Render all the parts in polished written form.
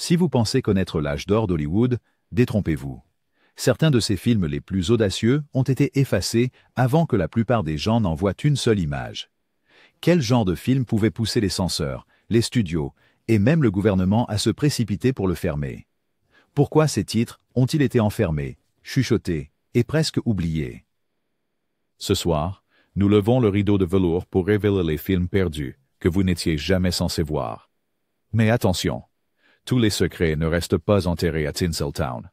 Si vous pensez connaître l'âge d'or d'Hollywood, détrompez-vous. Certains de ces films les plus audacieux ont été effacés avant que la plupart des gens n'en voient une seule image. Quel genre de film pouvait pousser les censeurs, les studios, et même le gouvernement à se précipiter pour le fermer? Pourquoi ces titres ont-ils été enfermés, chuchotés et presque oubliés? Ce soir, nous levons le rideau de velours pour révéler les films perdus que vous n'étiez jamais censé voir. Mais attention, tous les secrets ne restent pas enterrés à Tinseltown.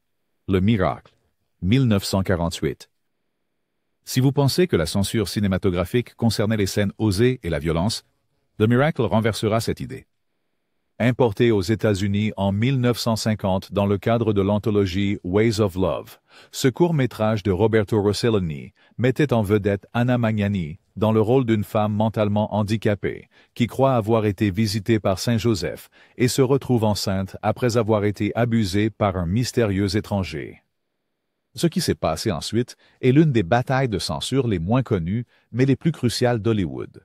Le Miracle, 1948. Si vous pensez que la censure cinématographique concernait les scènes osées et la violence, The Miracle renversera cette idée. Importé aux États-Unis en 1950 dans le cadre de l'anthologie Ways of Love, ce court-métrage de Roberto Rossellini mettait en vedette Anna Magnani dans le rôle d'une femme mentalement handicapée qui croit avoir été visitée par Saint Joseph et se retrouve enceinte après avoir été abusée par un mystérieux étranger. Ce qui s'est passé ensuite est l'une des batailles de censure les moins connues mais les plus cruciales d'Hollywood.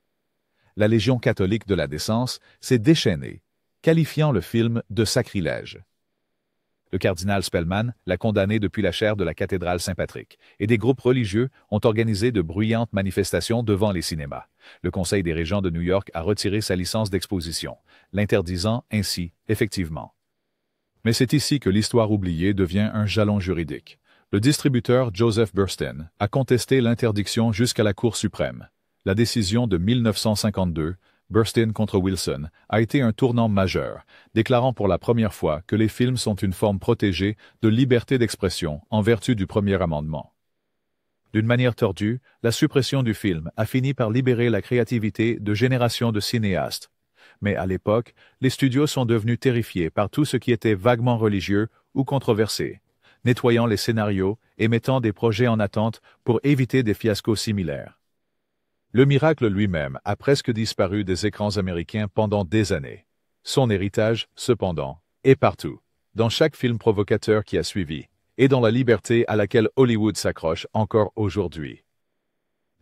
La Légion catholique de la décence s'est déchaînée, qualifiant le film de sacrilège. Le cardinal Spellman l'a condamné depuis la chaire de la cathédrale Saint-Patrick, et des groupes religieux ont organisé de bruyantes manifestations devant les cinémas. Le Conseil des régents de New York a retiré sa licence d'exposition, l'interdisant ainsi, effectivement. Mais c'est ici que l'histoire oubliée devient un jalon juridique. Le distributeur Joseph Burstyn a contesté l'interdiction jusqu'à la Cour suprême. La décision de 1952, Burstyn contre Wilson, a été un tournant majeur, déclarant pour la première fois que les films sont une forme protégée de liberté d'expression en vertu du premier amendement. D'une manière tordue, la suppression du film a fini par libérer la créativité de générations de cinéastes. Mais à l'époque, les studios sont devenus terrifiés par tout ce qui était vaguement religieux ou controversé, nettoyant les scénarios et mettant des projets en attente pour éviter des fiascos similaires. Le Miracle lui-même a presque disparu des écrans américains pendant des années. Son héritage, cependant, est partout, dans chaque film provocateur qui a suivi, et dans la liberté à laquelle Hollywood s'accroche encore aujourd'hui.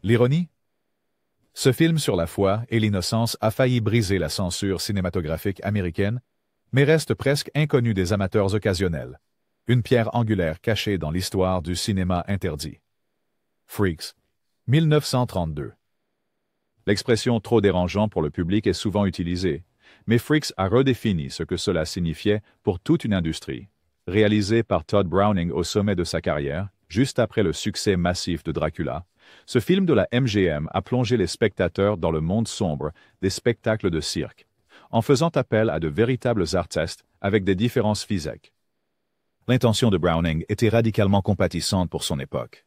L'ironie? Ce film sur la foi et l'innocence a failli briser la censure cinématographique américaine, mais reste presque inconnu des amateurs occasionnels. Une pierre angulaire cachée dans l'histoire du cinéma interdit. Freaks, 1932. L'expression « trop dérangeant » pour le public est souvent utilisée, mais Freaks a redéfini ce que cela signifiait pour toute une industrie. Réalisé par Todd Browning au sommet de sa carrière, juste après le succès massif de Dracula, ce film de la MGM a plongé les spectateurs dans le monde sombre des spectacles de cirque, en faisant appel à de véritables artistes avec des différences physiques. L'intention de Browning était radicalement compatissante pour son époque.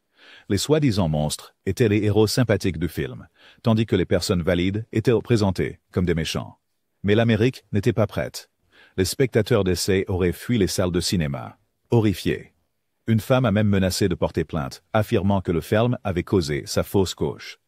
Les soi-disant monstres étaient les héros sympathiques du film, tandis que les personnes valides étaient représentées comme des méchants. Mais l'Amérique n'était pas prête. Les spectateurs d'essai auraient fui les salles de cinéma, horrifiés. Une femme a même menacé de porter plainte, affirmant que le film avait causé sa fausse couche.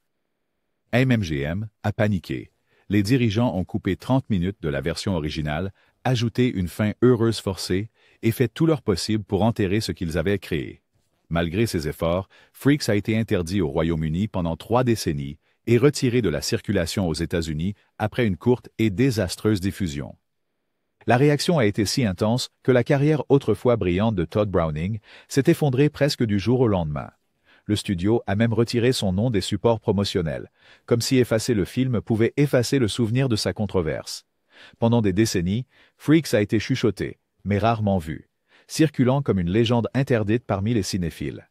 MGM a paniqué. Les dirigeants ont coupé 30 minutes de la version originale, ajouté une fin heureuse forcée et fait tout leur possible pour enterrer ce qu'ils avaient créé. Malgré ces efforts, Freaks a été interdit au Royaume-Uni pendant 3 décennies et retiré de la circulation aux États-Unis après une courte et désastreuse diffusion. La réaction a été si intense que la carrière autrefois brillante de Todd Browning s'est effondrée presque du jour au lendemain. Le studio a même retiré son nom des supports promotionnels, comme si effacer le film pouvait effacer le souvenir de sa controverse. Pendant des décennies, Freaks a été chuchoté, mais rarement vu, circulant comme une légende interdite parmi les cinéphiles.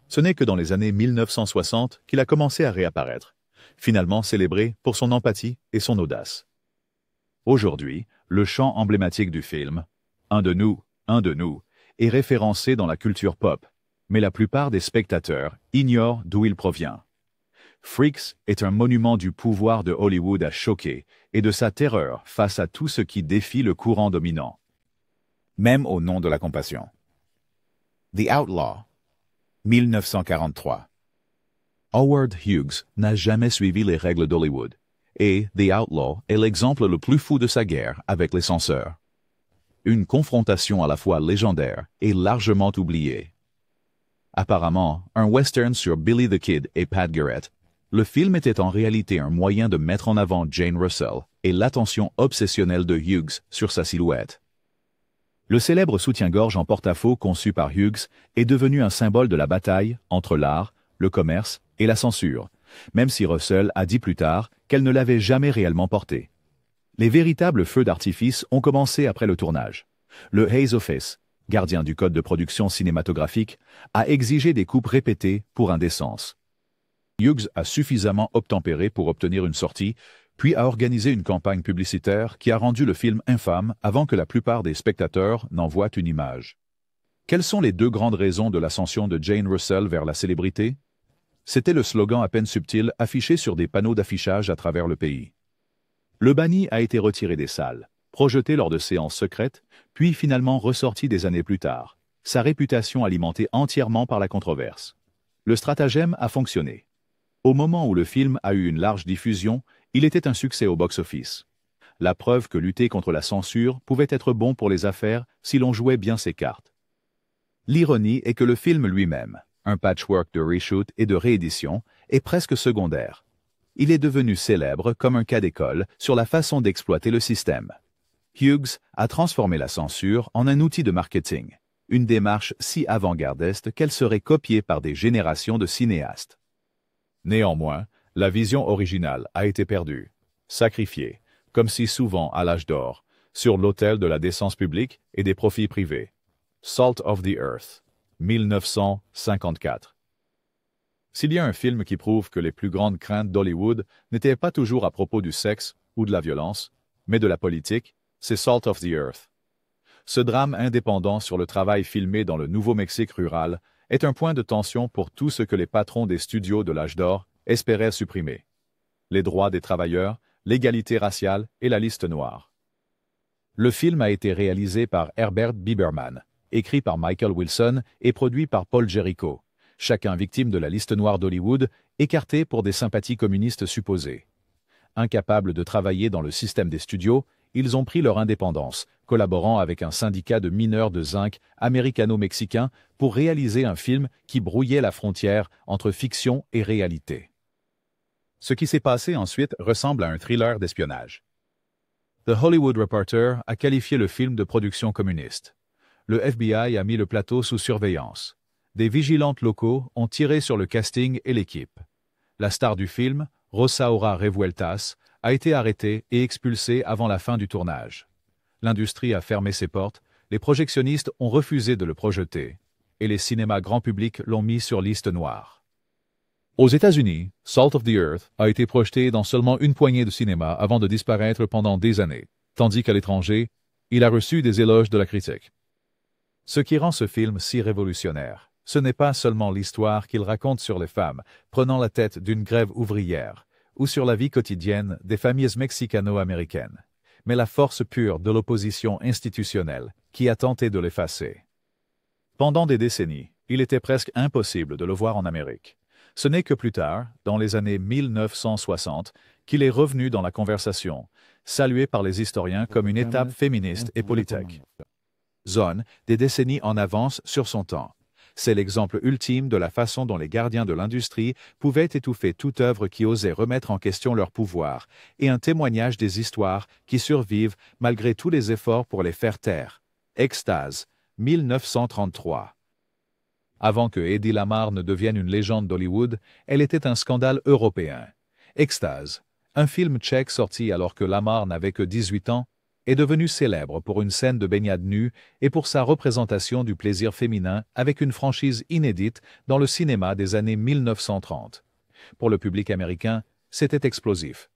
Ce n'est que dans les années 1960 qu'il a commencé à réapparaître, finalement célébré pour son empathie et son audace. Aujourd'hui, le chant emblématique du film, « Un de nous, est référencé dans la culture pop, mais la plupart des spectateurs ignorent d'où il provient. Freaks est un monument du pouvoir de Hollywood à choquer et de sa terreur face à tout ce qui défie le courant dominant, même au nom de la compassion. The Outlaw, 1943. Howard Hughes n'a jamais suivi les règles d'Hollywood, et The Outlaw est l'exemple le plus fou de sa guerre avec les censeurs. Une confrontation à la fois légendaire et largement oubliée. Apparemment, un western sur Billy the Kid et Pat Garrett, le film était en réalité un moyen de mettre en avant Jane Russell et l'attention obsessionnelle de Hughes sur sa silhouette. Le célèbre soutien-gorge en porte-à-faux conçu par Hughes est devenu un symbole de la bataille entre l'art, le commerce et la censure, même si Russell a dit plus tard qu'elle ne l'avait jamais réellement porté. Les véritables feux d'artifice ont commencé après le tournage. Le Hays Office, gardien du code de production cinématographique, a exigé des coupes répétées pour indécence. Hughes a suffisamment obtempéré pour obtenir une sortie, puis a organisé une campagne publicitaire qui a rendu le film infâme avant que la plupart des spectateurs n'en voient une image. Quelles sont les deux grandes raisons de l'ascension de Jane Russell vers la célébrité? C'était le slogan à peine subtil affiché sur des panneaux d'affichage à travers le pays. Le banni a été retiré des salles, projeté lors de séances secrètes, puis finalement ressorti des années plus tard, sa réputation alimentée entièrement par la controverse. Le stratagème a fonctionné. Au moment où le film a eu une large diffusion, il était un succès au box-office. La preuve que lutter contre la censure pouvait être bon pour les affaires si l'on jouait bien ses cartes. L'ironie est que le film lui-même, un patchwork de reshoot et de réédition, est presque secondaire. Il est devenu célèbre comme un cas d'école sur la façon d'exploiter le système. Hughes a transformé la censure en un outil de marketing, une démarche si avant-gardiste qu'elle serait copiée par des générations de cinéastes. Néanmoins, la vision originale a été perdue, sacrifiée, comme si souvent à l'âge d'or, sur l'autel de la décence publique et des profits privés. Salt of the Earth, 1954. S'il y a un film qui prouve que les plus grandes craintes d'Hollywood n'étaient pas toujours à propos du sexe ou de la violence, mais de la politique, c'est Salt of the Earth. Ce drame indépendant sur le travail filmé dans le Nouveau-Mexique rural est un point de tension pour tout ce que les patrons des studios de l'âge d'or espéraient supprimer. Les droits des travailleurs, l'égalité raciale et la liste noire. Le film a été réalisé par Herbert Biberman, écrit par Michael Wilson et produit par Paul Jericho, chacun victime de la liste noire d'Hollywood, écarté pour des sympathies communistes supposées. Incapables de travailler dans le système des studios, ils ont pris leur indépendance, collaborant avec un syndicat de mineurs de zinc américano-mexicain pour réaliser un film qui brouillait la frontière entre fiction et réalité. Ce qui s'est passé ensuite ressemble à un thriller d'espionnage. The Hollywood Reporter a qualifié le film de production communiste. Le FBI a mis le plateau sous surveillance. Des vigilantes locaux ont tiré sur le casting et l'équipe. La star du film, Rosaura Revueltas, a été arrêtée et expulsée avant la fin du tournage. L'industrie a fermé ses portes, les projectionnistes ont refusé de le projeter, et les cinémas grand public l'ont mis sur liste noire. Aux États-Unis, Salt of the Earth a été projeté dans seulement une poignée de cinémas avant de disparaître pendant des années, tandis qu'à l'étranger, il a reçu des éloges de la critique. Ce qui rend ce film si révolutionnaire, ce n'est pas seulement l'histoire qu'il raconte sur les femmes prenant la tête d'une grève ouvrière ou sur la vie quotidienne des familles mexicano-américaines, mais la force pure de l'opposition institutionnelle qui a tenté de l'effacer. Pendant des décennies, il était presque impossible de le voir en Amérique. Ce n'est que plus tard, dans les années 1960, qu'il est revenu dans la conversation, salué par les historiens comme une étape féministe et politique. Zone, des décennies en avance sur son temps. C'est l'exemple ultime de la façon dont les gardiens de l'industrie pouvaient étouffer toute œuvre qui osait remettre en question leur pouvoir, et un témoignage des histoires qui survivent malgré tous les efforts pour les faire taire. Extase, 1933. Avant que Hedy Lamarr ne devienne une légende d'Hollywood, elle était un scandale européen. Extase, un film tchèque sorti alors que Lamarr n'avait que 18 ans, est devenu célèbre pour une scène de baignade nue et pour sa représentation du plaisir féminin avec une franchise inédite dans le cinéma des années 1930. Pour le public américain, c'était explosif.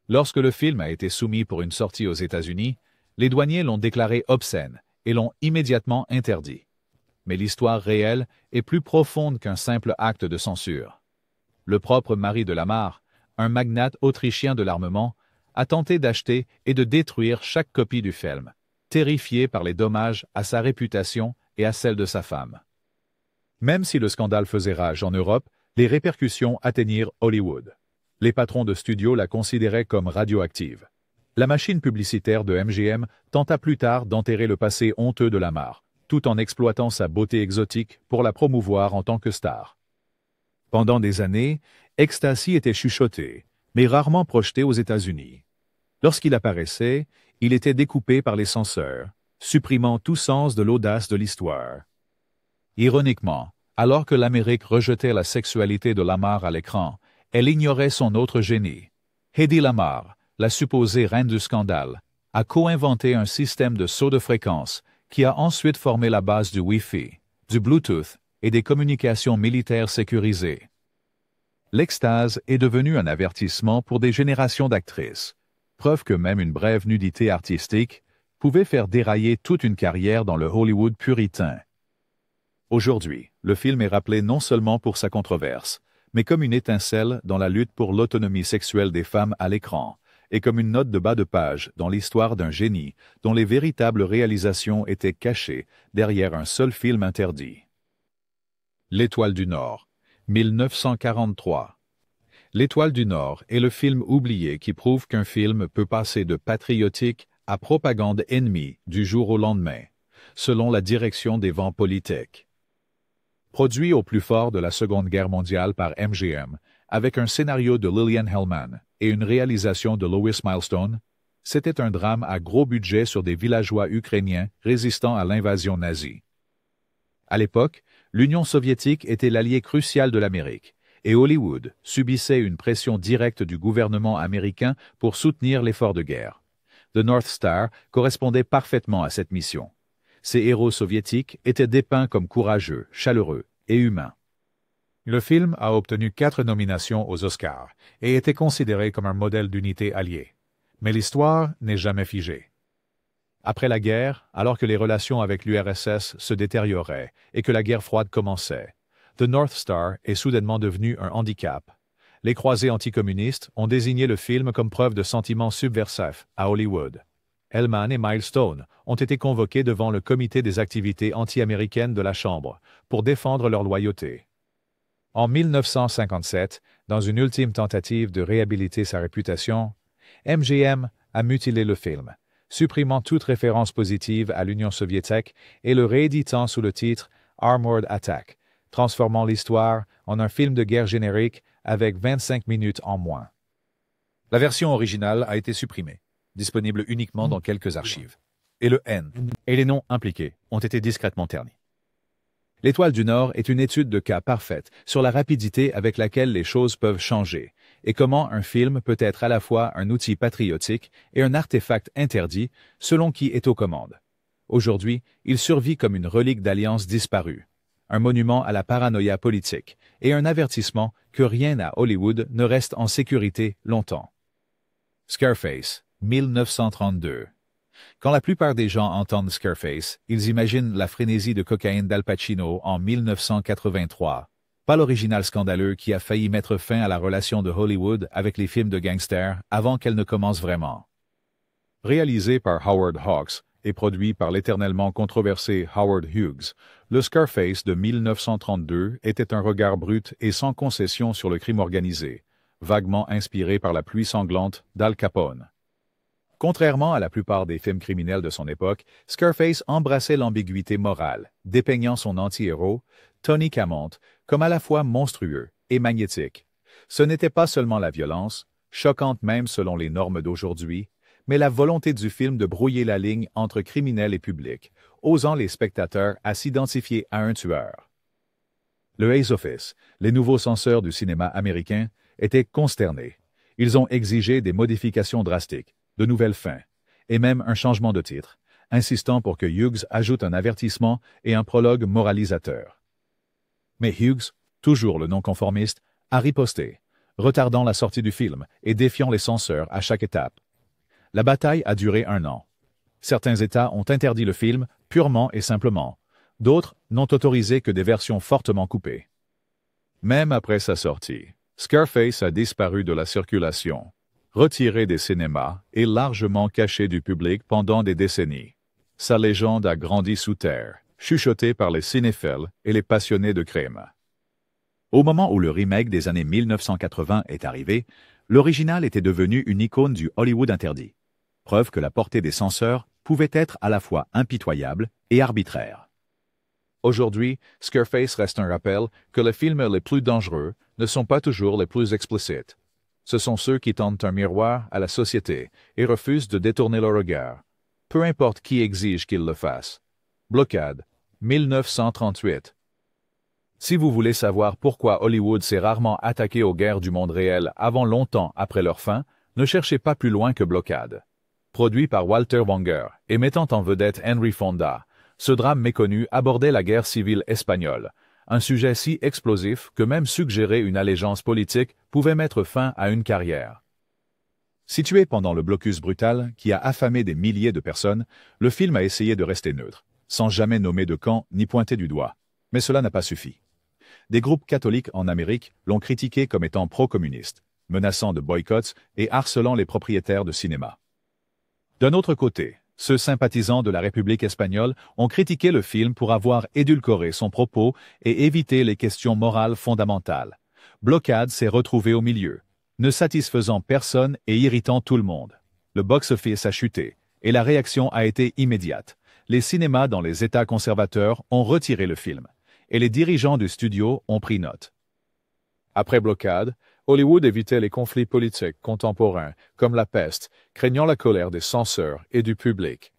Lorsque le film a été soumis pour une sortie aux États-Unis, les douaniers l'ont déclaré obscène et l'ont immédiatement interdit. Mais l'histoire réelle est plus profonde qu'un simple acte de censure. Le propre mari de Lamarr, un magnate autrichien de l'armement, a tenté d'acheter et de détruire chaque copie du film, terrifié par les dommages à sa réputation et à celle de sa femme. Même si le scandale faisait rage en Europe, les répercussions atteignirent Hollywood. Les patrons de studios la considéraient comme radioactive. La machine publicitaire de MGM tenta plus tard d'enterrer le passé honteux de Lamarr, tout en exploitant sa beauté exotique pour la promouvoir en tant que star. Pendant des années, Ecstasy était chuchoté, mais rarement projeté aux États-Unis. Lorsqu'il apparaissait, il était découpé par les censeurs, supprimant tout sens de l'audace de l'histoire. Ironiquement, alors que l'Amérique rejetait la sexualité de Lamar à l'écran, elle ignorait son autre génie. Hedy Lamarr, la supposée reine du scandale, a co-inventé un système de saut de fréquence qui a ensuite formé la base du Wi-Fi, du Bluetooth et des communications militaires sécurisées. L'extase est devenue un avertissement pour des générations d'actrices, preuve que même une brève nudité artistique pouvait faire dérailler toute une carrière dans le Hollywood puritain. Aujourd'hui, le film est rappelé non seulement pour sa controverse, mais comme une étincelle dans la lutte pour l'autonomie sexuelle des femmes à l'écran, et comme une note de bas de page dans l'histoire d'un génie dont les véritables réalisations étaient cachées derrière un seul film interdit. L'Étoile du Nord, 1943. L'Étoile du Nord est le film oublié qui prouve qu'un film peut passer de patriotique à propagande ennemie du jour au lendemain, selon la direction des vents politiques. Produit au plus fort de la Seconde Guerre mondiale par MGM, avec un scénario de Lillian Hellman et une réalisation de Lois Milestone, c'était un drame à gros budget sur des villageois ukrainiens résistant à l'invasion nazie. À l'époque, l'Union soviétique était l'allié crucial de l'Amérique, et Hollywood subissait une pression directe du gouvernement américain pour soutenir l'effort de guerre. The North Star correspondait parfaitement à cette mission. Ces héros soviétiques étaient dépeints comme courageux, chaleureux et humains. Le film a obtenu 4 nominations aux Oscars et était considéré comme un modèle d'unité alliée. Mais l'histoire n'est jamais figée. Après la guerre, alors que les relations avec l'URSS se détérioraient et que la guerre froide commençait, The North Star est soudainement devenu un handicap. Les croisés anticommunistes ont désigné le film comme preuve de sentiments subversifs à Hollywood. Hellman et Milestone ont été convoqués devant le comité des activités anti-américaines de la Chambre pour défendre leur loyauté. En 1957, dans une ultime tentative de réhabiliter sa réputation, MGM a mutilé le film, supprimant toute référence positive à l'Union soviétique et le rééditant sous le titre Armored Attack, transformant l'histoire en un film de guerre générique avec 25 minutes en moins. La version originale a été supprimée, disponible uniquement dans quelques archives. Et le N et les noms impliqués ont été discrètement ternis. L'Étoile du Nord est une étude de cas parfaite sur la rapidité avec laquelle les choses peuvent changer et comment un film peut être à la fois un outil patriotique et un artefact interdit selon qui est aux commandes. Aujourd'hui, il survit comme une relique d'alliance disparue, un monument à la paranoïa politique et un avertissement que rien à Hollywood ne reste en sécurité longtemps. Scarface, 1932. Quand la plupart des gens entendent Scarface, ils imaginent la frénésie de cocaïne d'Al Pacino en 1983, pas l'original scandaleux qui a failli mettre fin à la relation de Hollywood avec les films de gangsters avant qu'elle ne commence vraiment. Réalisé par Howard Hawks et produit par l'éternellement controversé Howard Hughes, le Scarface de 1932 était un regard brut et sans concession sur le crime organisé, vaguement inspiré par la pluie sanglante d'Al Capone. Contrairement à la plupart des films criminels de son époque, Scarface embrassait l'ambiguïté morale, dépeignant son anti-héros, Tony Camont, comme à la fois monstrueux et magnétique. Ce n'était pas seulement la violence, choquante même selon les normes d'aujourd'hui, mais la volonté du film de brouiller la ligne entre criminel et public, osant les spectateurs à s'identifier à un tueur. Le Hays Office, les nouveaux censeurs du cinéma américain, étaient consternés. Ils ont exigé des modifications drastiques, de nouvelles fins, et même un changement de titre, insistant pour que Hughes ajoute un avertissement et un prologue moralisateur. Mais Hughes, toujours le non-conformiste, a riposté, retardant la sortie du film et défiant les censeurs à chaque étape. La bataille a duré 1 an. Certains États ont interdit le film purement et simplement, d'autres n'ont autorisé que des versions fortement coupées. Même après sa sortie, Scarface a disparu de la circulation, retiré des cinémas et largement caché du public pendant des décennies. Sa légende a grandi sous terre, chuchotée par les cinéphiles et les passionnés de crime. Au moment où le remake des années 1980 est arrivé, l'original était devenu une icône du Hollywood interdit, preuve que la portée des censeurs pouvait être à la fois impitoyable et arbitraire. Aujourd'hui, Scarface reste un rappel que les films les plus dangereux ne sont pas toujours les plus explicites. Ce sont ceux qui tendent un miroir à la société et refusent de détourner le regard. peu importe qui exige qu'il le fasse. Blocade, 1938. Si vous voulez savoir pourquoi Hollywood s'est rarement attaqué aux guerres du monde réel avant longtemps après leur fin, ne cherchez pas plus loin que Blocade. Produit par Walter Wanger et mettant en vedette Henry Fonda, ce drame méconnu abordait la guerre civile espagnole, un sujet si explosif que même suggérer une allégeance politique pouvait mettre fin à une carrière. Situé pendant le blocus brutal qui a affamé des milliers de personnes, le film a essayé de rester neutre, sans jamais nommer de camp ni pointer du doigt. Mais cela n'a pas suffi. Des groupes catholiques en Amérique l'ont critiqué comme étant pro-communiste, menaçant de boycotts et harcelant les propriétaires de cinéma. D'un autre côté, ceux sympathisants de la République espagnole ont critiqué le film pour avoir édulcoré son propos et évité les questions morales fondamentales. Blocade s'est retrouvé au milieu, ne satisfaisant personne et irritant tout le monde. Le box-office a chuté, et la réaction a été immédiate. Les cinémas dans les États conservateurs ont retiré le film, et les dirigeants du studio ont pris note. Après Blocade, Hollywood évitait les conflits politiques contemporains, comme la peste, craignant la colère des censeurs et du public.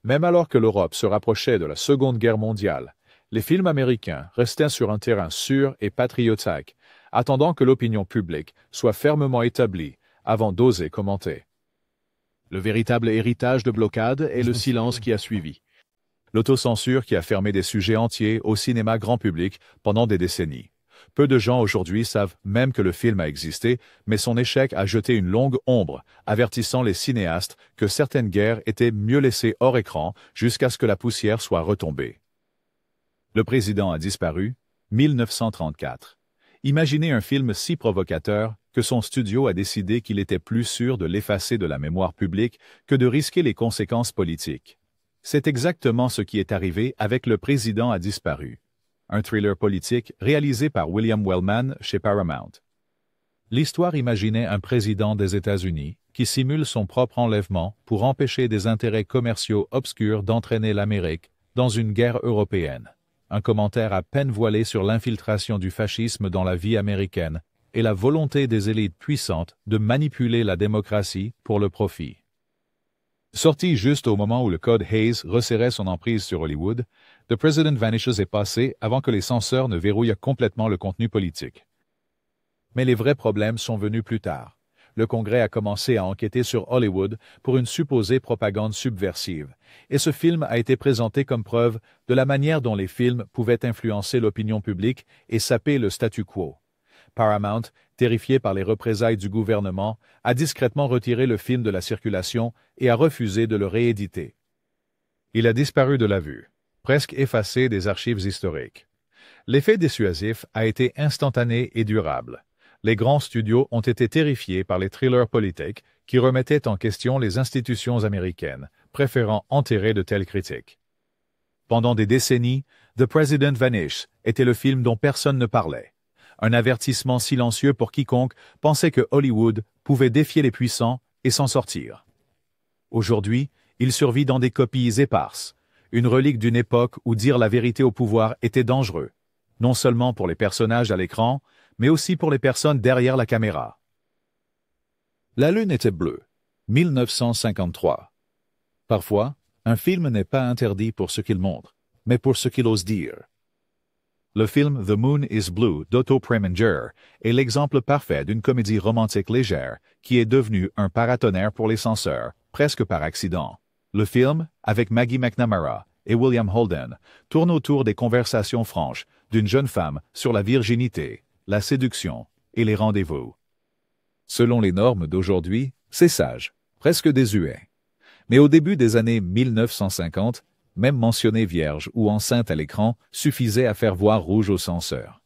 Même alors que l'Europe se rapprochait de la Seconde Guerre mondiale, les films américains restaient sur un terrain sûr et patriotique, attendant que l'opinion publique soit fermement établie avant d'oser commenter. Le véritable héritage de Blocade est le silence qui a suivi. L'autocensure qui a fermé des sujets entiers au cinéma grand public pendant des décennies. Peu de gens aujourd'hui savent même que le film a existé, mais son échec a jeté une longue ombre, avertissant les cinéastes que certaines guerres étaient mieux laissées hors écran jusqu'à ce que la poussière soit retombée. Le président a disparu, 1934. Imaginez un film si provocateur que son studio a décidé qu'il était plus sûr de l'effacer de la mémoire publique que de risquer les conséquences politiques. C'est exactement ce qui est arrivé avec Le président a disparu, un thriller politique réalisé par William Wellman chez Paramount. L'histoire imaginait un président des États-Unis qui simule son propre enlèvement pour empêcher des intérêts commerciaux obscurs d'entraîner l'Amérique dans une guerre européenne. Un commentaire à peine voilé sur l'infiltration du fascisme dans la vie américaine et la volonté des élites puissantes de manipuler la démocratie pour le profit. Sorti juste au moment où le code Hayes resserrait son emprise sur Hollywood, The President Vanishes est passé avant que les censeurs ne verrouillent complètement le contenu politique. Mais les vrais problèmes sont venus plus tard. Le Congrès a commencé à enquêter sur Hollywood pour une supposée propagande subversive, et ce film a été présenté comme preuve de la manière dont les films pouvaient influencer l'opinion publique et saper le statu quo. Paramount, terrifié par les représailles du gouvernement, a discrètement retiré le film de la circulation et a refusé de le rééditer. Il a disparu de la vue, presque effacé des archives historiques. L'effet dissuasif a été instantané et durable. Les grands studios ont été terrifiés par les thrillers politiques qui remettaient en question les institutions américaines, préférant enterrer de telles critiques. Pendant des décennies, The President Vanishes était le film dont personne ne parlait. Un avertissement silencieux pour quiconque pensait que Hollywood pouvait défier les puissants et s'en sortir. Aujourd'hui, il survit dans des copies éparses, une relique d'une époque où dire la vérité au pouvoir était dangereux, non seulement pour les personnages à l'écran, mais aussi pour les personnes derrière la caméra. La lune était bleue, 1953. Parfois, un film n'est pas interdit pour ce qu'il montre, mais pour ce qu'il ose dire. Le film The Moon is Blue d'Otto Preminger est l'exemple parfait d'une comédie romantique légère qui est devenue un paratonnerre pour les censeurs, presque par accident. Le film, avec Maggie McNamara et William Holden, tourne autour des conversations franches d'une jeune femme sur la virginité, la séduction et les rendez-vous. Selon les normes d'aujourd'hui, c'est sage, presque désuet. Mais au début des années 1950, même mentionner vierge ou enceinte à l'écran suffisait à faire voir rouge aux censeurs.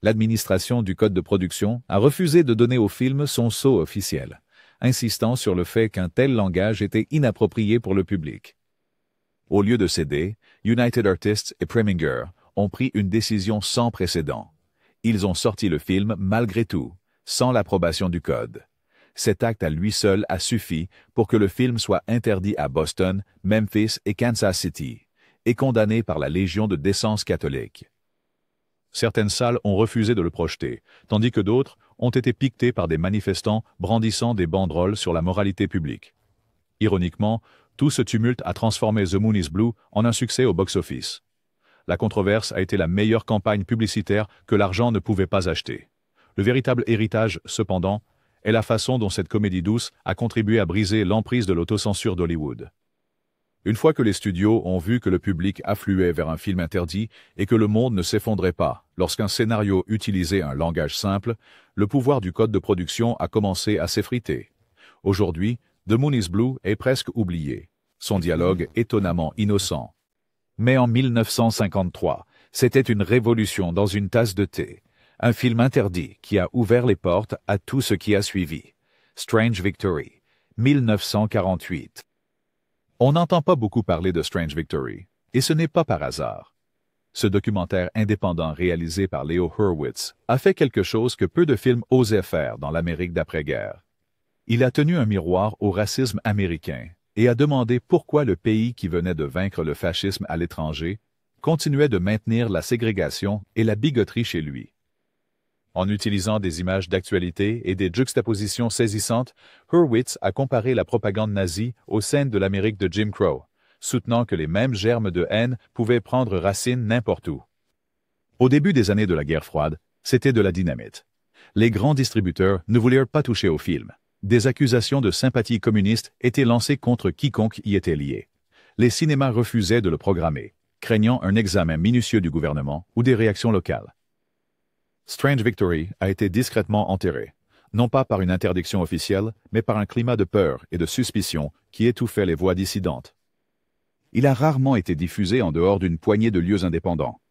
L'administration du code de production a refusé de donner au film son sceau officiel, insistant sur le fait qu'un tel langage était inapproprié pour le public. Au lieu de céder, United Artists et Preminger ont pris une décision sans précédent. Ils ont sorti le film malgré tout, sans l'approbation du code. Cet acte à lui seul a suffi pour que le film soit interdit à Boston, Memphis et Kansas City, et condamné par la Légion de décence catholique. Certaines salles ont refusé de le projeter, tandis que d'autres ont été piquetées par des manifestants brandissant des banderoles sur la moralité publique. Ironiquement, Tout ce tumulte a transformé The Moon is Blue en un succès au box-office. La controverse a été la meilleure campagne publicitaire que l'argent ne pouvait pas acheter. Le véritable héritage, cependant, est la façon dont cette comédie douce a contribué à briser l'emprise de l'autocensure d'Hollywood. Une fois que les studios ont vu que le public affluait vers un film interdit et que le monde ne s'effondrait pas lorsqu'un scénario utilisait un langage simple, le pouvoir du code de production a commencé à s'effriter. Aujourd'hui, The Moon is Blue est presque oublié. Son dialogue étonnamment innocent. Mais en 1953, c'était une révolution dans une tasse de thé. Un film interdit qui a ouvert les portes à tout ce qui a suivi. Strange Victory, 1948. On n'entend pas beaucoup parler de Strange Victory, et ce n'est pas par hasard. Ce documentaire indépendant réalisé par Leo Hurwitz a fait quelque chose que peu de films osaient faire dans l'Amérique d'après-guerre. Il a tenu un miroir au racisme américain et a demandé pourquoi le pays qui venait de vaincre le fascisme à l'étranger continuait de maintenir la ségrégation et la bigoterie chez lui. En utilisant des images d'actualité et des juxtapositions saisissantes, Hurwitz a comparé la propagande nazie aux scènes de l'Amérique de Jim Crow, soutenant que les mêmes germes de haine pouvaient prendre racine n'importe où. Au début des années de la guerre froide, c'était de la dynamite. Les grands distributeurs ne voulaient pas toucher au film. Des accusations de sympathie communiste étaient lancées contre quiconque y était lié. Les cinémas refusaient de le programmer, craignant un examen minutieux du gouvernement ou des réactions locales. Strange Victory a été discrètement enterré, non pas par une interdiction officielle, mais par un climat de peur et de suspicion qui étouffait les voix dissidentes. Il a rarement été diffusé en dehors d'une poignée de lieux indépendants.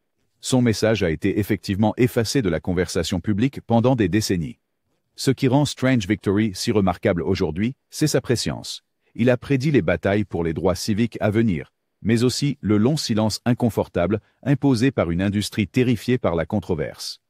Son message a été effectivement effacé de la conversation publique pendant des décennies. Ce qui rend Strange Victory si remarquable aujourd'hui, c'est sa prescience. Il a prédit les batailles pour les droits civiques à venir, mais aussi le long silence inconfortable imposé par une industrie terrifiée par la controverse.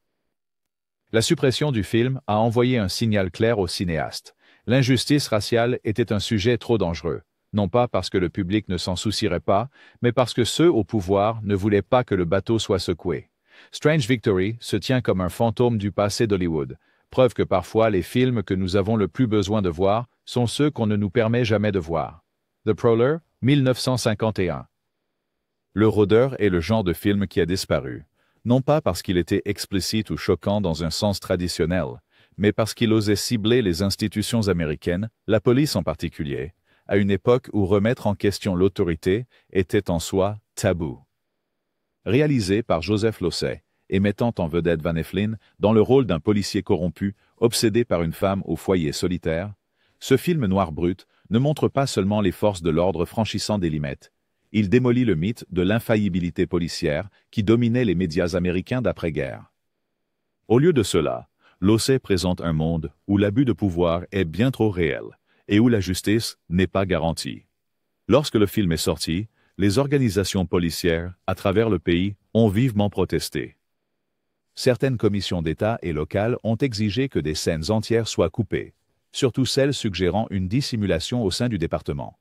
La suppression du film a envoyé un signal clair aux cinéastes. L'injustice raciale était un sujet trop dangereux, non pas parce que le public ne s'en soucierait pas, mais parce que ceux au pouvoir ne voulaient pas que le bateau soit secoué. Strange Victory se tient comme un fantôme du passé d'Hollywood, preuve que parfois les films que nous avons le plus besoin de voir sont ceux qu'on ne nous permet jamais de voir. The Prowler, 1951. Le rôdeur est le genre de film qui a disparu. Non pas parce qu'il était explicite ou choquant dans un sens traditionnel, mais parce qu'il osait cibler les institutions américaines, la police en particulier, à une époque où remettre en question l'autorité était en soi tabou. Réalisé par Joseph Losey et mettant en vedette Van Heflin dans le rôle d'un policier corrompu, obsédé par une femme au foyer solitaire, ce film noir brut ne montre pas seulement les forces de l'ordre franchissant des limites. Il démolit le mythe de l'infaillibilité policière qui dominait les médias américains d'après-guerre. Au lieu de cela, Losey présente un monde où l'abus de pouvoir est bien trop réel et où la justice n'est pas garantie. Lorsque le film est sorti, les organisations policières, à travers le pays, ont vivement protesté. Certaines commissions d'État et locales ont exigé que des scènes entières soient coupées, surtout celles suggérant une dissimulation au sein du département.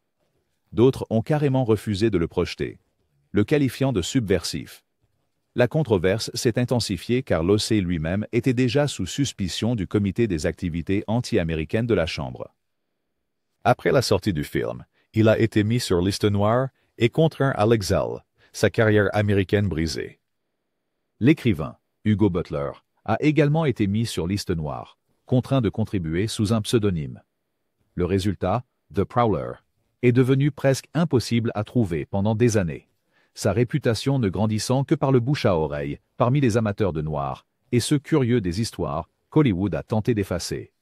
D'autres ont carrément refusé de le projeter, le qualifiant de subversif. La controverse s'est intensifiée car Losey lui-même était déjà sous suspicion du comité des activités anti-américaines de la Chambre. Après la sortie du film, il a été mis sur liste noire et contraint à l'exil, sa carrière américaine brisée. L'écrivain, Hugo Butler, a également été mis sur liste noire, contraint de contribuer sous un pseudonyme. Le résultat, The Prowler, est devenu presque impossible à trouver pendant des années, sa réputation ne grandissant que par le bouche à oreille parmi les amateurs de noir et ceux curieux des histoires qu'Hollywood a tenté d'effacer.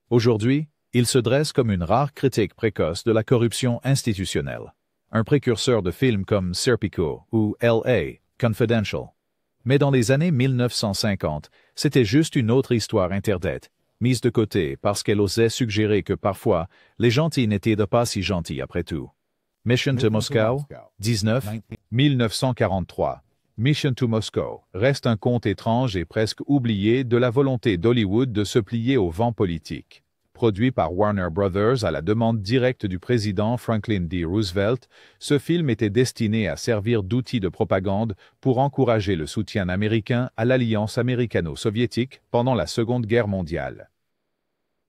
Aujourd'hui, il se dresse comme une rare critique précoce de la corruption institutionnelle, un précurseur de films comme Serpico ou L.A. Confidential. Mais dans les années 1950, c'était juste une autre histoire interdite, mise de côté parce qu'elle osait suggérer que parfois, les gentils n'étaient pas si gentils après tout. Mission to Moscow, 1943. Mission to Moscow reste un conte étrange et presque oublié de la volonté d'Hollywood de se plier au vent politique. Produit par Warner Brothers à la demande directe du président Franklin D. Roosevelt, ce film était destiné à servir d'outil de propagande pour encourager le soutien américain à l'alliance américano-soviétique pendant la Seconde Guerre mondiale.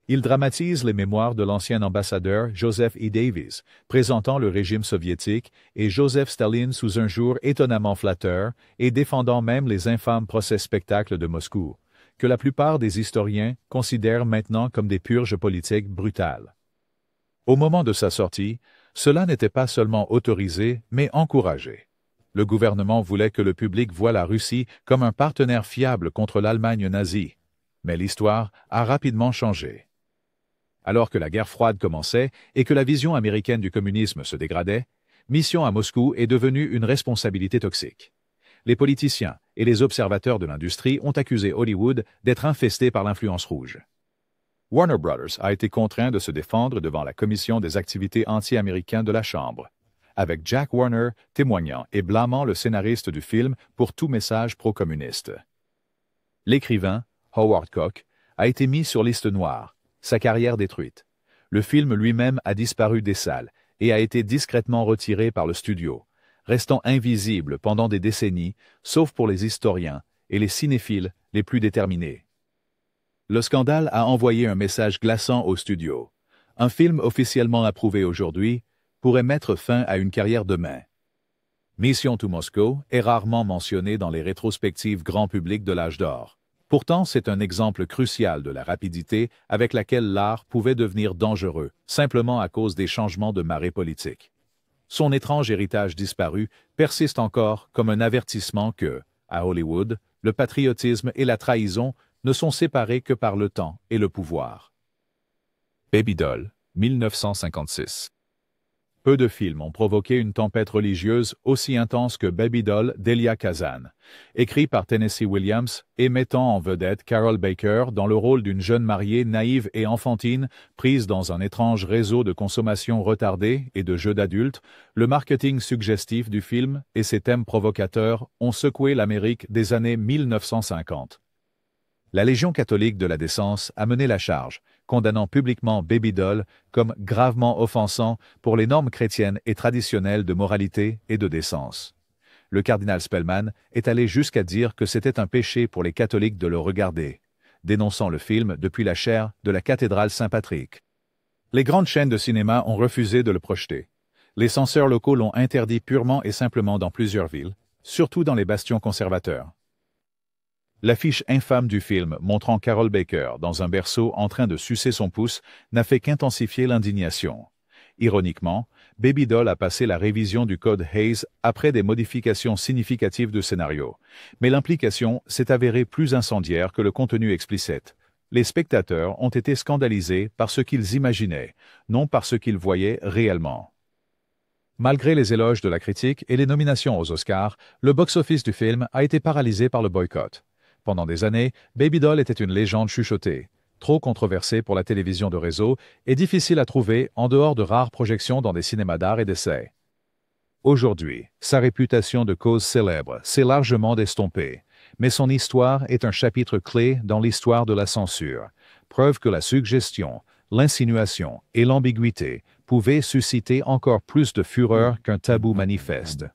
Il dramatise les mémoires de l'ancien ambassadeur Joseph E. Davis, présentant le régime soviétique et Joseph Staline sous un jour étonnamment flatteur et défendant même les infâmes procès-spectacles de Moscou, que la plupart des historiens considèrent maintenant comme des purges politiques brutales. Au moment de sa sortie, cela n'était pas seulement autorisé, mais encouragé. Le gouvernement voulait que le public voie la Russie comme un partenaire fiable contre l'Allemagne nazie. Mais l'histoire a rapidement changé. Alors que la guerre froide commençait et que la vision américaine du communisme se dégradait, Mission à Moscou est devenue une responsabilité toxique. Les politiciens et les observateurs de l'industrie ont accusé Hollywood d'être infesté par l'influence rouge. Warner Brothers a été contraint de se défendre devant la Commission des activités anti-américaines de la Chambre, avec Jack Warner témoignant et blâmant le scénariste du film pour tout message pro-communiste. L'écrivain, Howard Koch, a été mis sur liste noire, sa carrière détruite. Le film lui-même a disparu des salles et a été discrètement retiré par le studio, restant invisible pendant des décennies, sauf pour les historiens et les cinéphiles les plus déterminés. Le scandale a envoyé un message glaçant au studio. Un film officiellement approuvé aujourd'hui pourrait mettre fin à une carrière demain. Mission to Moscow est rarement mentionné dans les rétrospectives grand public de l'âge d'or. Pourtant, c'est un exemple crucial de la rapidité avec laquelle l'art pouvait devenir dangereux, simplement à cause des changements de marée politique. Son étrange héritage disparu persiste encore comme un avertissement que, à Hollywood, le patriotisme et la trahison ne sont séparés que par le temps et le pouvoir. Baby Doll, 1956. Peu de films ont provoqué une tempête religieuse aussi intense que Baby Doll d'Elia Kazan, écrit par Tennessee Williams et mettant en vedette Carol Baker dans le rôle d'une jeune mariée naïve et enfantine prise dans un étrange réseau de consommation retardée et de jeux d'adultes. Le marketing suggestif du film et ses thèmes provocateurs ont secoué l'Amérique des années 1950. La Légion catholique de la décence a mené la charge, condamnant publiquement Baby Doll comme gravement offensant pour les normes chrétiennes et traditionnelles de moralité et de décence. Le cardinal Spellman est allé jusqu'à dire que c'était un péché pour les catholiques de le regarder, dénonçant le film depuis la chaire de la cathédrale Saint-Patrick. Les grandes chaînes de cinéma ont refusé de le projeter. Les censeurs locaux l'ont interdit purement et simplement dans plusieurs villes, surtout dans les bastions conservateurs. L'affiche infâme du film montrant Carol Baker dans un berceau en train de sucer son pouce n'a fait qu'intensifier l'indignation. Ironiquement, Baby Doll a passé la révision du code Hays après des modifications significatives de scénario, mais l'implication s'est avérée plus incendiaire que le contenu explicite. Les spectateurs ont été scandalisés par ce qu'ils imaginaient, non par ce qu'ils voyaient réellement. Malgré les éloges de la critique et les nominations aux Oscars, le box-office du film a été paralysé par le boycott. Pendant des années, Baby Doll était une légende chuchotée, trop controversée pour la télévision de réseau et difficile à trouver en dehors de rares projections dans des cinémas d'art et d'essai. Aujourd'hui, sa réputation de cause célèbre s'est largement estompée, mais son histoire est un chapitre clé dans l'histoire de la censure, preuve que la suggestion, l'insinuation et l'ambiguïté pouvaient susciter encore plus de fureur qu'un tabou manifeste.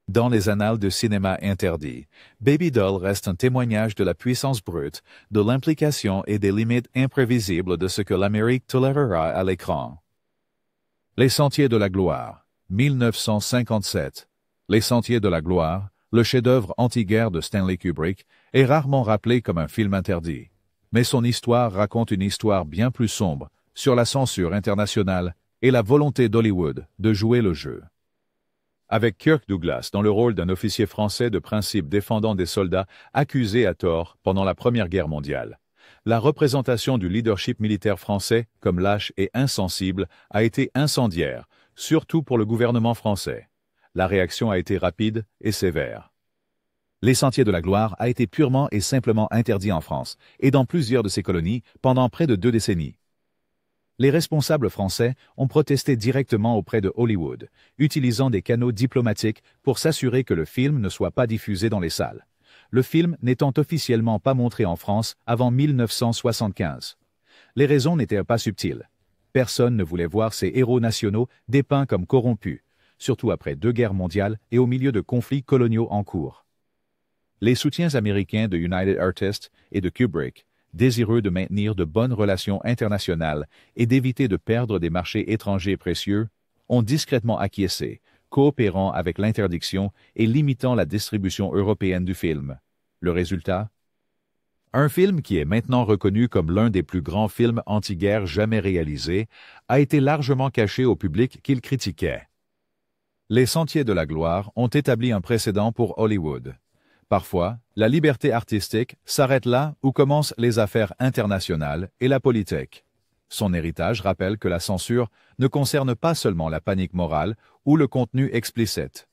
Dans les annales de cinéma interdit, Baby Doll reste un témoignage de la puissance brute, de l'implication et des limites imprévisibles de ce que l'Amérique tolérera à l'écran. Les Sentiers de la gloire, 1957. Les Sentiers de la gloire, le chef-d'œuvre anti-guerre de Stanley Kubrick, est rarement rappelé comme un film interdit. Mais son histoire raconte une histoire bien plus sombre sur la censure internationale et la volonté d'Hollywood de jouer le jeu. Avec Kirk Douglas dans le rôle d'un officier français de principe défendant des soldats accusés à tort pendant la Première Guerre mondiale. La représentation du leadership militaire français comme lâche et insensible a été incendiaire, surtout pour le gouvernement français. La réaction a été rapide et sévère. Les Sentiers de la gloire a été purement et simplement interdit en France et dans plusieurs de ses colonies pendant près de 2 décennies. Les responsables français ont protesté directement auprès de Hollywood, utilisant des canaux diplomatiques pour s'assurer que le film ne soit pas diffusé dans les salles. Le film n'étant officiellement pas montré en France avant 1975. Les raisons n'étaient pas subtiles. Personne ne voulait voir ces héros nationaux dépeints comme corrompus, surtout après 2 guerres mondiales et au milieu de conflits coloniaux en cours. Les soutiens américains de United Artists et de Kubrick, désireux de maintenir de bonnes relations internationales et d'éviter de perdre des marchés étrangers précieux, ont discrètement acquiescé, coopérant avec l'interdiction et limitant la distribution européenne du film. Le résultat? Un film qui est maintenant reconnu comme l'un des plus grands films anti-guerre jamais réalisés a été largement caché au public qu'il critiquait. Les Sentiers de la gloire ont établi un précédent pour Hollywood. Parfois, la liberté artistique s'arrête là où commencent les affaires internationales et la politique. Son héritage rappelle que la censure ne concerne pas seulement la panique morale ou le contenu explicite.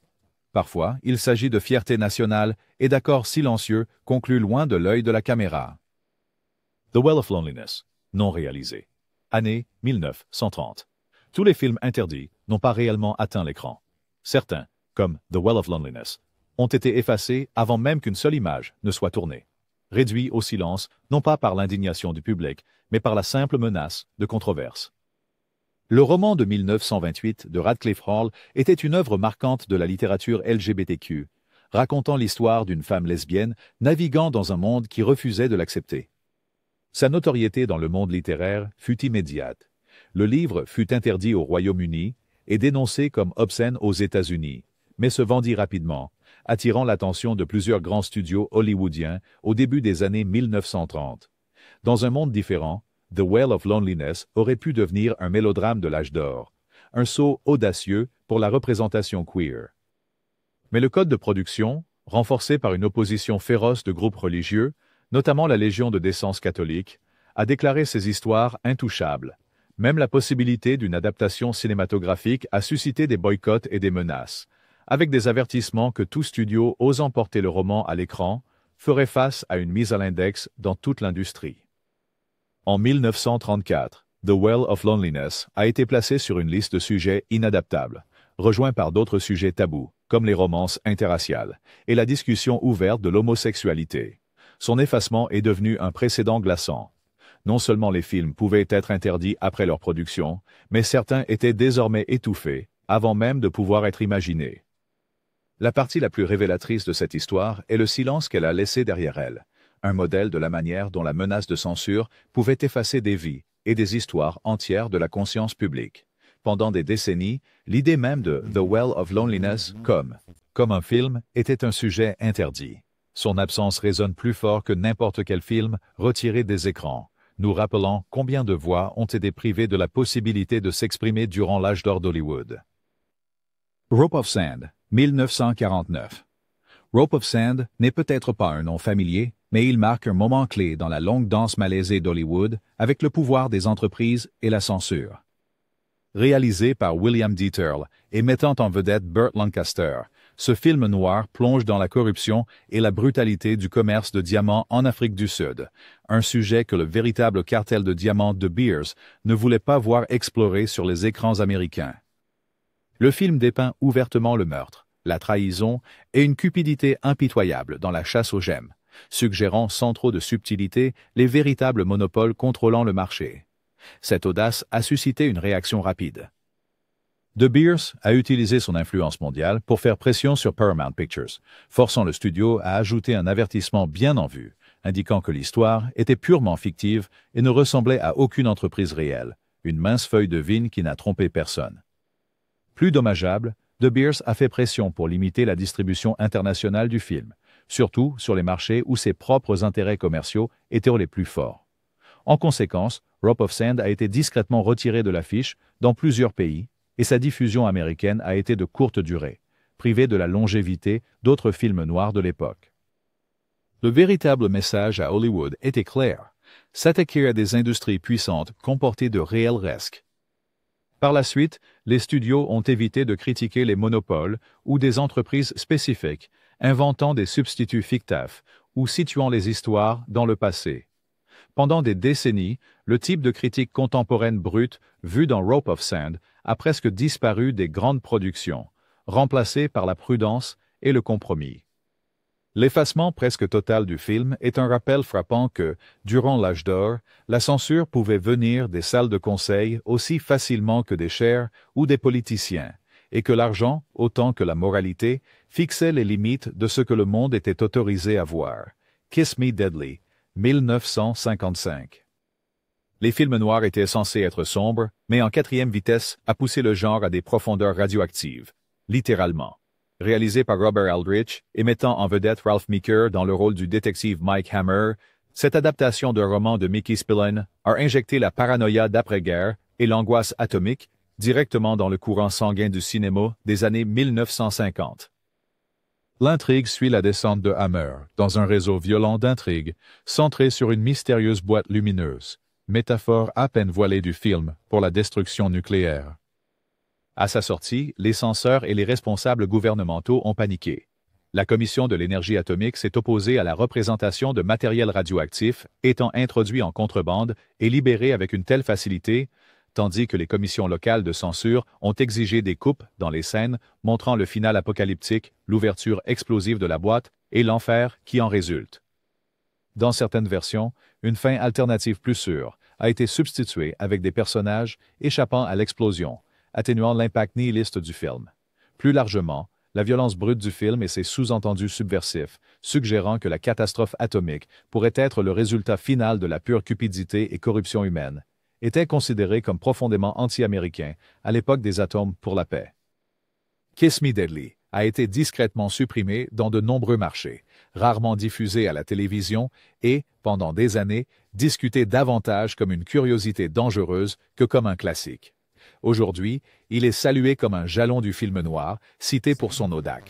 Parfois, il s'agit de fierté nationale et d'accords silencieux conclus loin de l'œil de la caméra. The Well of Loneliness, non réalisé. Année 1930. Tous les films interdits n'ont pas réellement atteint l'écran. Certains, comme The Well of Loneliness, ont été effacés avant même qu'une seule image ne soit tournée. Réduits au silence, non pas par l'indignation du public, mais par la simple menace de controverse. Le roman de 1928 de Radcliffe Hall était une œuvre marquante de la littérature LGBTQ, racontant l'histoire d'une femme lesbienne naviguant dans un monde qui refusait de l'accepter. Sa notoriété dans le monde littéraire fut immédiate. Le livre fut interdit au Royaume-Uni et dénoncé comme obscène aux États-Unis, mais se vendit rapidement, attirant l'attention de plusieurs grands studios hollywoodiens au début des années 1930. Dans un monde différent, The Well of Loneliness aurait pu devenir un mélodrame de l'âge d'or, un saut audacieux pour la représentation queer. Mais le code de production, renforcé par une opposition féroce de groupes religieux, notamment la Légion de décence catholique, a déclaré ces histoires intouchables. Même la possibilité d'une adaptation cinématographique a suscité des boycotts et des menaces, avec des avertissements que tout studio osant porter le roman à l'écran ferait face à une mise à l'index dans toute l'industrie. En 1934, The Well of Loneliness a été placé sur une liste de sujets inadaptables, rejoint par d'autres sujets tabous, comme les romances interraciales et la discussion ouverte de l'homosexualité. Son effacement est devenu un précédent glaçant. Non seulement les films pouvaient être interdits après leur production, mais certains étaient désormais étouffés, avant même de pouvoir être imaginés. La partie la plus révélatrice de cette histoire est le silence qu'elle a laissé derrière elle, un modèle de la manière dont la menace de censure pouvait effacer des vies et des histoires entières de la conscience publique. Pendant des décennies, l'idée même de The Well of Loneliness comme un film était un sujet interdit. Son absence résonne plus fort que n'importe quel film retiré des écrans, nous rappelant combien de voix ont été privées de la possibilité de s'exprimer durant l'âge d'or d'Hollywood. Rope of Sand, 1949. Rope of Sand n'est peut-être pas un nom familier, mais il marque un moment clé dans la longue danse malaisée d'Hollywood avec le pouvoir des entreprises et la censure. Réalisé par William Dieterle et mettant en vedette Burt Lancaster, ce film noir plonge dans la corruption et la brutalité du commerce de diamants en Afrique du Sud, un sujet que le véritable cartel de diamants De Beers ne voulait pas voir exploré sur les écrans américains. Le film dépeint ouvertement le meurtre, la trahison et une cupidité impitoyable dans la chasse aux gemmes, suggérant sans trop de subtilité les véritables monopoles contrôlant le marché. Cette audace a suscité une réaction rapide. De Beers a utilisé son influence mondiale pour faire pression sur Paramount Pictures, forçant le studio à ajouter un avertissement bien en vue, indiquant que l'histoire était purement fictive et ne ressemblait à aucune entreprise réelle, une mince feuille de vigne qui n'a trompé personne. Plus dommageable, De Beers a fait pression pour limiter la distribution internationale du film, surtout sur les marchés où ses propres intérêts commerciaux étaient les plus forts. En conséquence, Rope of Sand a été discrètement retiré de l'affiche dans plusieurs pays, et sa diffusion américaine a été de courte durée, privée de la longévité d'autres films noirs de l'époque. Le véritable message à Hollywood était clair, s'attaquer à des industries puissantes comportaient de réels risques. Par la suite, les studios ont évité de critiquer les monopoles ou des entreprises spécifiques, inventant des substituts fictifs ou situant les histoires dans le passé. Pendant des décennies, le type de critique contemporaine brute vu dans Rope of Sand a presque disparu des grandes productions, remplacé par la prudence et le compromis. L'effacement presque total du film est un rappel frappant que, durant l'âge d'or, la censure pouvait venir des salles de conseil aussi facilement que des chairs ou des politiciens, et que l'argent, autant que la moralité, fixait les limites de ce que le monde était autorisé à voir. Kiss Me Deadly, 1955. Les films noirs étaient censés être sombres, mais En quatrième vitesse a poussé le genre à des profondeurs radioactives, littéralement. Réalisé par Robert Aldrich et mettant en vedette Ralph Meeker dans le rôle du détective Mike Hammer, cette adaptation d'un roman de Mickey Spillane a injecté la paranoïa d'après-guerre et l'angoisse atomique directement dans le courant sanguin du cinéma des années 1950. L'intrigue suit la descente de Hammer dans un réseau violent d'intrigues centré sur une mystérieuse boîte lumineuse, métaphore à peine voilée du film pour la destruction nucléaire. À sa sortie, les censeurs et les responsables gouvernementaux ont paniqué. La Commission de l'énergie atomique s'est opposée à la représentation de matériel radioactif étant introduit en contrebande et libéré avec une telle facilité, tandis que les commissions locales de censure ont exigé des coupes dans les scènes montrant le final apocalyptique, l'ouverture explosive de la boîte et l'enfer qui en résulte. Dans certaines versions, une fin alternative plus sûre a été substituée avec des personnages échappant à l'explosion, atténuant l'impact nihiliste du film. Plus largement, la violence brute du film et ses sous-entendus subversifs, suggérant que la catastrophe atomique pourrait être le résultat final de la pure cupidité et corruption humaine, était considéré comme profondément anti-américain à l'époque des atomes pour la paix. Kiss Me Deadly a été discrètement supprimé dans de nombreux marchés, rarement diffusé à la télévision et, pendant des années, discuté davantage comme une curiosité dangereuse que comme un classique. Aujourd'hui, il est salué comme un jalon du film noir, cité pour son audace,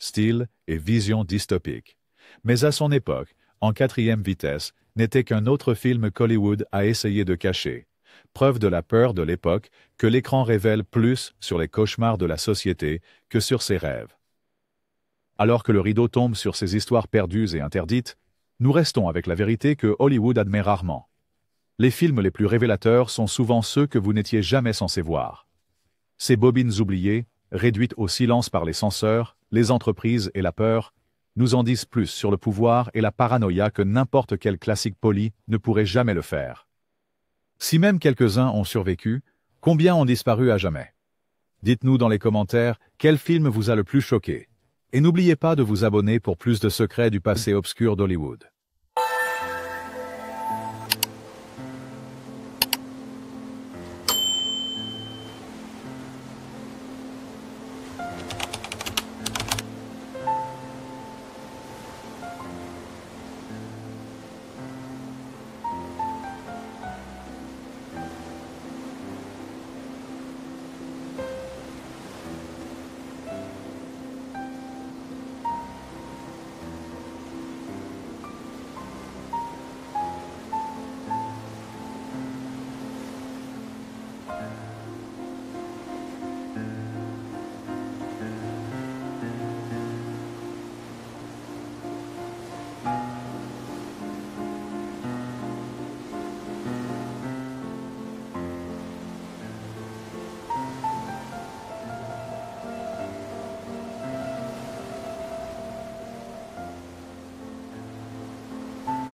style et vision dystopique. Mais à son époque, En quatrième vitesse n'était qu'un autre film qu'Hollywood a essayé de cacher. Preuve de la peur de l'époque que l'écran révèle plus sur les cauchemars de la société que sur ses rêves. Alors que le rideau tombe sur ces histoires perdues et interdites, nous restons avec la vérité que Hollywood admet rarement. Les films les plus révélateurs sont souvent ceux que vous n'étiez jamais censés voir. Ces bobines oubliées, réduites au silence par les censeurs, les entreprises et la peur, nous en disent plus sur le pouvoir et la paranoïa que n'importe quel classique poli ne pourrait jamais le faire. Si même quelques-uns ont survécu, combien ont disparu à jamais? Dites-nous dans les commentaires quel film vous a le plus choqué. Et n'oubliez pas de vous abonner pour plus de secrets du passé obscur d'Hollywood.